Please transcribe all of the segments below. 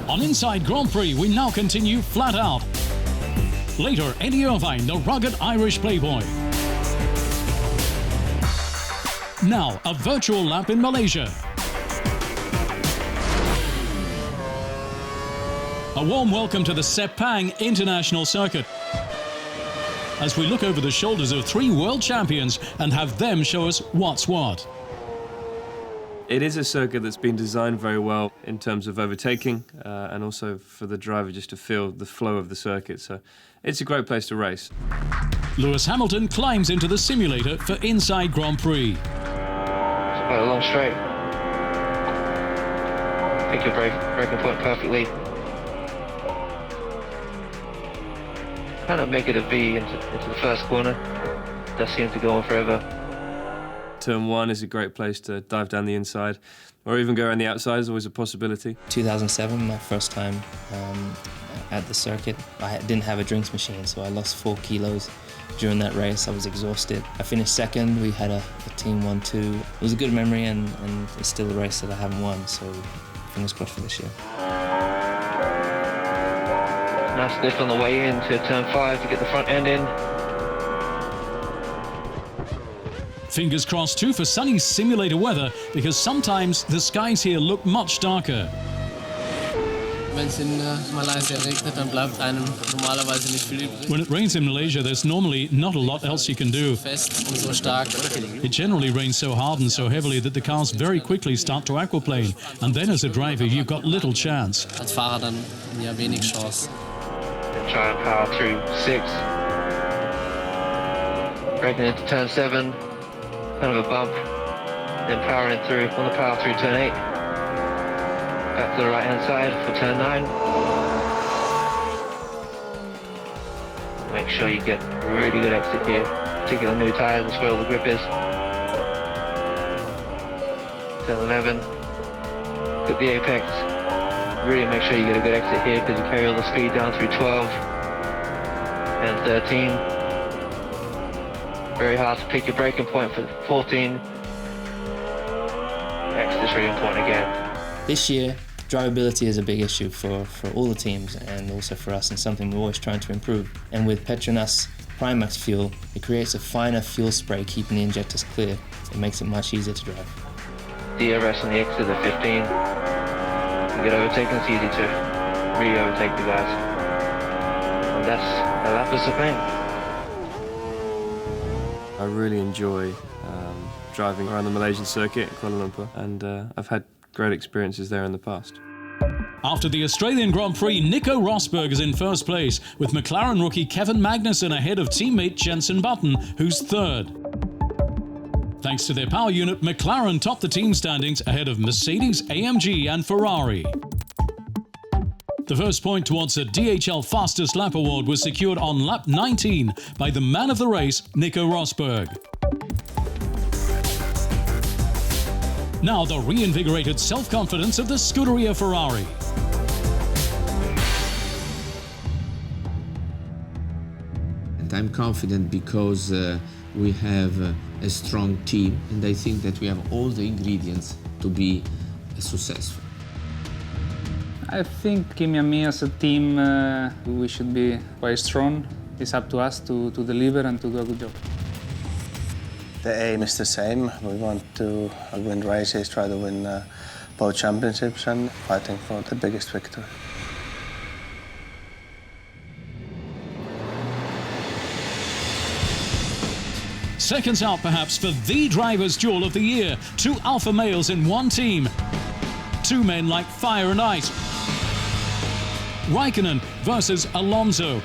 On Inside Grand Prix, we now continue flat out. Later, Eddie Irvine, the rugged Irish playboy. Now, a virtual lap in Malaysia. A warm welcome to the Sepang International Circuit, as we look over the shoulders of 3 world champions and have them show us what's what. It is a circuit that's been designed very well in terms of overtaking and also for the driver just to feel the flow of the circuit. So it's a great place to race. Lewis Hamilton climbs into the simulator for Inside Grand Prix. It's quite a long straight. Pick your braking point perfectly. Kind of make it a V into the first corner. Does seem to go on forever. Turn 1 is a great place to dive down the inside, or even go around the outside is always a possibility. 2007, my first time at the circuit. I didn't have a drinks machine, so I lost 4 kilos during that race. I was exhausted. I finished second. We had a team 1-2. It was a good memory, and it's still a race that I haven't won, so fingers crossed for this year. Nice lift on the way in to turn 5 to get the front end in. Fingers crossed too for sunny simulator weather, because sometimes the skies here look much darker. Wenn es in Malaysia regnet, dann bleibt einem normalerweise nicht viel übrig. When it rains in Malaysia, there's normally not a lot else you can do. Fest und so stark. It generally rains so hard and so heavily that the cars very quickly start to aquaplane, and then as a driver you've got little chance. Als Fahrer dann ja wenig Chance. Then try and power through 6. Braking into turn 7. Kind of a bump, then powering through, on the power through turn 8. Back to the right hand side for turn 9. Make sure you get a really good exit here, particularly new tyres, that's where all the grip is. Turn 11, hit the apex. Really make sure you get a good exit here because you carry all the speed down through 12 and 13. Very hard to pick your braking point for 14. Exit is really important again. This year, drivability is a big issue for all the teams and also for us, and something we're always trying to improve. And with Petronas Primax fuel, it creates a finer fuel spray, keeping the injectors clear. It makes it much easier to drive. DRS on the exit at 15. You get overtaken, it's easy to really overtake the guys. And that's a lap of Sepang. I really enjoy driving around the Malaysian circuit in Kuala Lumpur, and I've had great experiences there in the past. After the Australian Grand Prix, Nico Rosberg is in first place, with McLaren rookie Kevin Magnussen ahead of teammate Jenson Button, who's third. Thanks to their power unit, McLaren topped the team standings ahead of Mercedes, AMG and Ferrari. The first point towards the DHL Fastest Lap Award was secured on lap 19 by the man of the race, Nico Rosberg. Now the reinvigorated self-confidence of the Scuderia Ferrari. And I'm confident because we have a strong team, and I think that we have all the ingredients to be successful. I think Kimi and me as a team, we should be quite strong. It's up to us to deliver and to do a good job. The aim is the same. We want to win races, try to win both championships and fighting for the biggest victory. Seconds out perhaps for the driver's duel of the year. 2 alpha males in one team. 2 men like fire and ice. Raikkonen versus Alonso.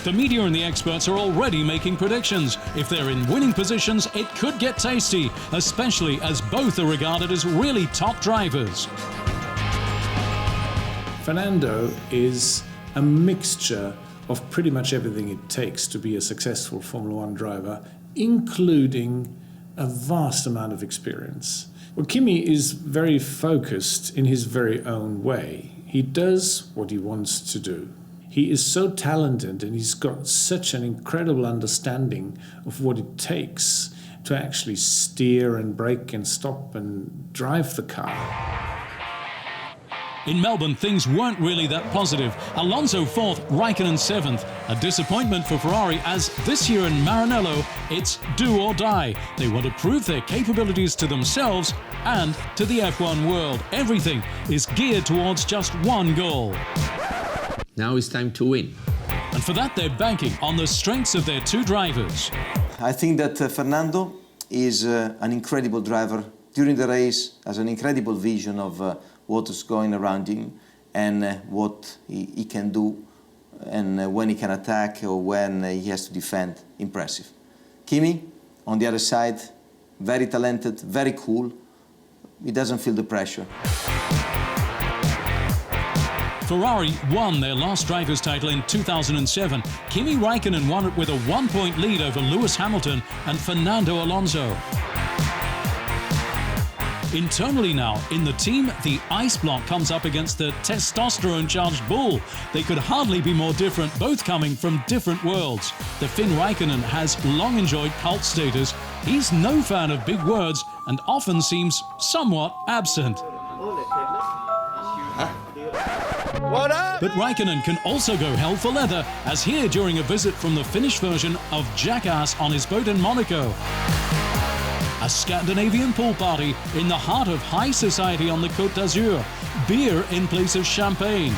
The media and the experts are already making predictions. If they're in winning positions, it could get tasty, especially as both are regarded as really top drivers. Fernando is a mixture of pretty much everything it takes to be a successful Formula One driver, including a vast amount of experience. Well, Kimi is very focused in his very own way. He does what he wants to do. He is so talented and he's got such an incredible understanding of what it takes to actually steer and brake and stop and drive the car. In Melbourne, things weren't really that positive. Alonso 4th, Raikkonen 7th. A disappointment for Ferrari as this year in Maranello, it's do or die. They want to prove their capabilities to themselves and to the F1 world. Everything is geared towards just one goal. Now it's time to win. And for that, they're banking on the strengths of their two drivers. I think that Fernando is an incredible driver. During the race, has an incredible vision of what is going around him and what he can do and when he can attack or when he has to defend. Impressive. Kimi, on the other side, very talented, very cool. He doesn't feel the pressure. Ferrari won their last driver's title in 2007. Kimi Raikkonen won it with a 1-point lead over Lewis Hamilton and Fernando Alonso. Internally now, in the team, the ice block comes up against the testosterone-charged bull. They could hardly be more different, both coming from different worlds. The Finn Raikkonen has long enjoyed cult status. He's no fan of big words and often seems somewhat absent. But Raikkonen can also go hell for leather, as here during a visit from the Finnish version of Jackass on his boat in Monaco. A Scandinavian pool party in the heart of high society on the Côte d'Azur. Beer in place of champagne.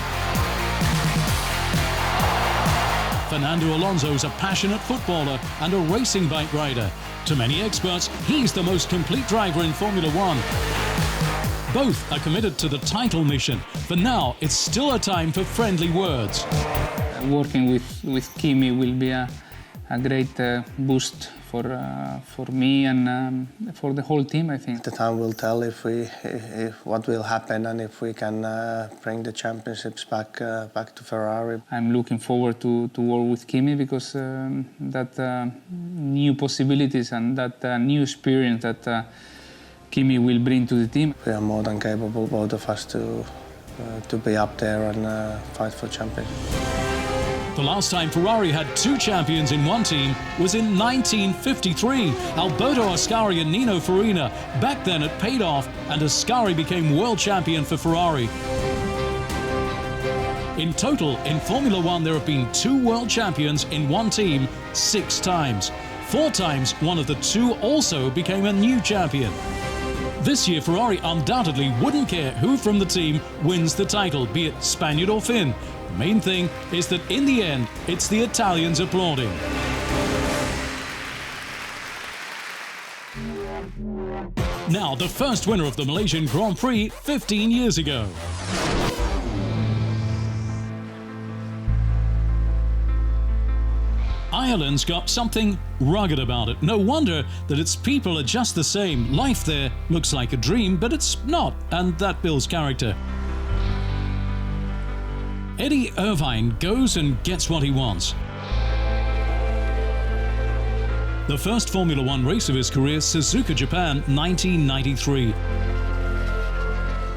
Fernando Alonso's a passionate footballer and a racing bike rider. To many experts, he's the most complete driver in Formula One. Both are committed to the title mission. For now, it's still a time for friendly words. Working with Kimi will be a great boost for me and for the whole team, I think. The time will tell if what will happen and if we can bring the championships back to Ferrari. I'm looking forward to work with Kimi because that new possibilities and that new experience that Kimi will bring to the team. We are more than capable, both of us, to be up there and fight for championship. The last time Ferrari had two champions in one team was in 1953. Alberto Ascari and Nino Farina. Back then it paid off and Ascari became world champion for Ferrari. In total, in Formula One, there have been two world champions in one team 6 times. 4 times, one of the two also became a new champion. This year, Ferrari undoubtedly wouldn't care who from the team wins the title, be it Spaniard or Finn. The main thing is that in the end, it's the Italians applauding. Now, the first winner of the Malaysian Grand Prix 15 years ago. Ireland's got something rugged about it. No wonder that its people are just the same. Life there looks like a dream, but it's not, and that builds character. Eddie Irvine goes and gets what he wants. The first Formula One race of his career, Suzuka, Japan, 1993.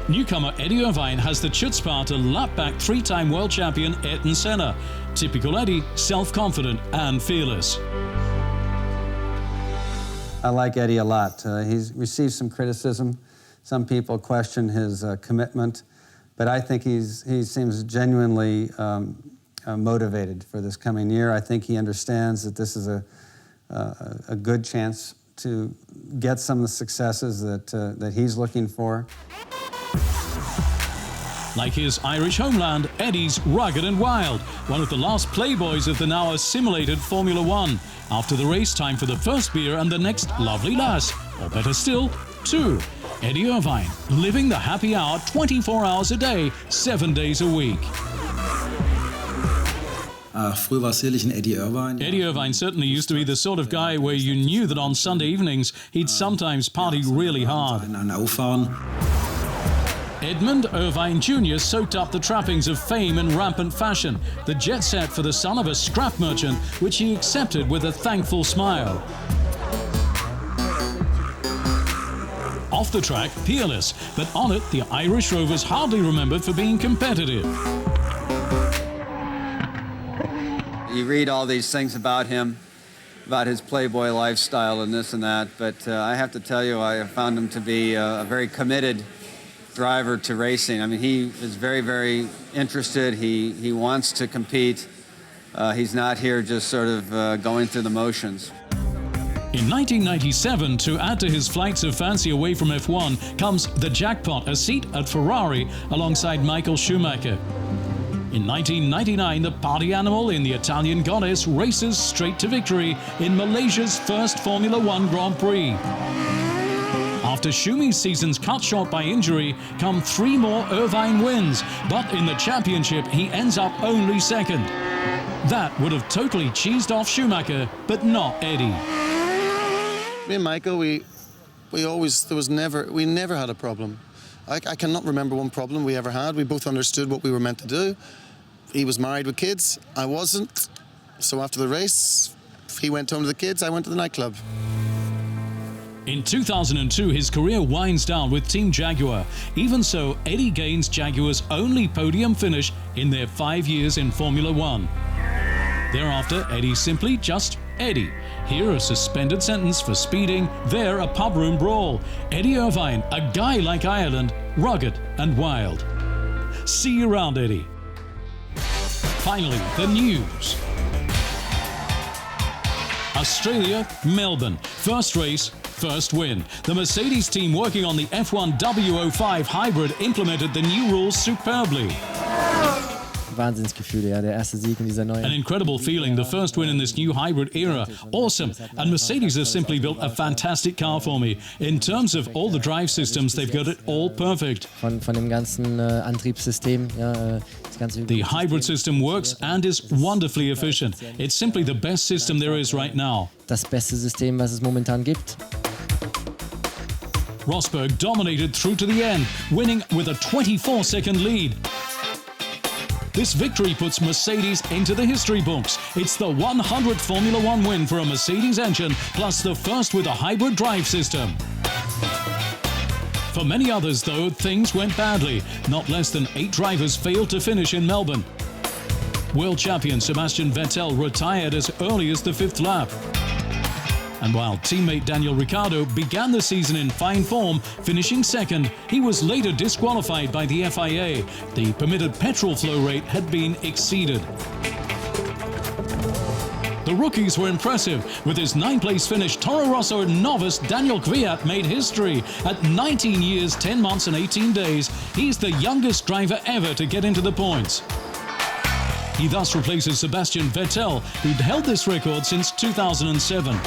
Newcomer Eddie Irvine has the chutzpah to lap back 3-time world champion Ayrton Senna. Typical Eddie, self-confident and fearless. I like Eddie a lot. He's received some criticism. Some people question his commitment, but I think he seems genuinely motivated for this coming year. I think he understands that this is a good chance to get some of the successes that he's looking for. Like his Irish homeland, Eddie's rugged and wild, one of the last playboys of the now assimilated Formula One. After the race, time for the first beer and the next lovely lass, or better still, 2. Eddie Irvine, living the happy hour 24 hours a day, 7 days a week. Früher war sicherlich ein Eddie Irvine. Eddie Irvine certainly used to be the sort of guy where you knew that on Sunday evenings he'd sometimes party really hard. Edmund Irvine Jr. soaked up the trappings of fame and rampant fashion, the jet set for the son of a scrap merchant, which he accepted with a thankful smile. Off the track, peerless, but on it, the Irish Rovers hardly remembered for being competitive. You read all these things about him, about his playboy lifestyle and this and that, but I have to tell you, I found him to be a very committed driver to racing. I mean, he is very, very interested. He wants to compete. He's not here just sort of going through the motions. In 1997, to add to his flights of fancy away from F1, comes the jackpot, a seat at Ferrari alongside Michael Schumacher. In 1999, the party animal in the Italian goddess races straight to victory in Malaysia's first Formula One Grand Prix. After Schumi's seasons cut short by injury, come 3 more Irvine wins, but in the championship he ends up only second. That would have totally cheesed off Schumacher, but not Eddie. Me and Michael, we never had a problem. I cannot remember one problem we ever had. We both understood what we were meant to do. He was married with kids, I wasn't. So after the race, he went home to the kids, I went to the nightclub. In 2002, his career winds down with Team Jaguar. Even so, Eddie gains Jaguar's only podium finish in their 5 years in Formula One. Thereafter, Eddie's simply just Eddie. Here a suspended sentence for speeding, there a pub room brawl. Eddie Irvine, a guy like Ireland, rugged and wild. See you around, Eddie. Finally, the news. Australia, Melbourne. First race, first win. The Mercedes team working on the F1 W05 hybrid implemented the new rules superbly. Wahnsinnsgefühl, ja, der erste Sieg in dieser neuen. An incredible feeling, the first win in this new hybrid era. Awesome. And Mercedes have simply built a fantastic car for me. In terms of all the drive systems, they've got it all perfect. Von dem ganzen Antriebssystem, ja, das ganze. The hybrid system works and is wonderfully efficient. It's simply the best system there is right now. Das beste System, was es momentan gibt. Rosberg dominated through to the end, winning with a 24-second lead. This victory puts Mercedes into the history books. It's the 100th Formula One win for a Mercedes engine, plus the first with a hybrid drive system. For many others, though, things went badly. Not less than 8 drivers failed to finish in Melbourne. World champion Sebastian Vettel retired as early as the 5th lap. And while teammate Daniel Ricciardo began the season in fine form, finishing second, he was later disqualified by the FIA. The permitted petrol flow rate had been exceeded. The rookies were impressive. With his 9th-place finish, Toro Rosso novice Daniel Kvyat made history. At 19 years, 10 months and 18 days, he's the youngest driver ever to get into the points. He thus replaces Sebastian Vettel, who'd held this record since 2007.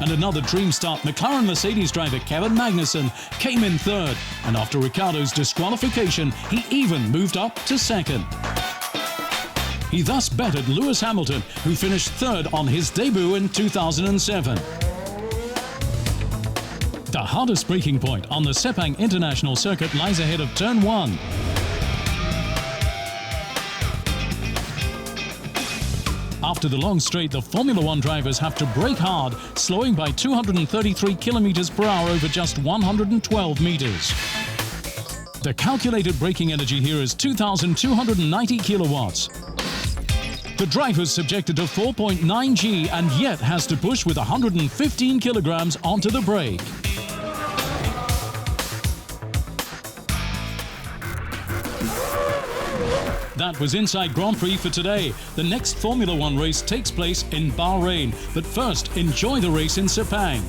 And another dream start, McLaren Mercedes driver Kevin Magnussen came in 3rd, and after Ricciardo's disqualification, he even moved up to 2nd. He thus bettered Lewis Hamilton, who finished 3rd on his debut in 2007. The hardest braking point on the Sepang International Circuit lies ahead of Turn 1. After the long straight, the Formula One drivers have to brake hard, slowing by 233 kilometers per hour over just 112 meters. The calculated braking energy here is 2,290 kilowatts. The driver's subjected to 4.9 G and yet has to push with 115 kilograms onto the brake. That was Inside Grand Prix for today. The next Formula One race takes place in Bahrain. But first, enjoy the race in Sepang.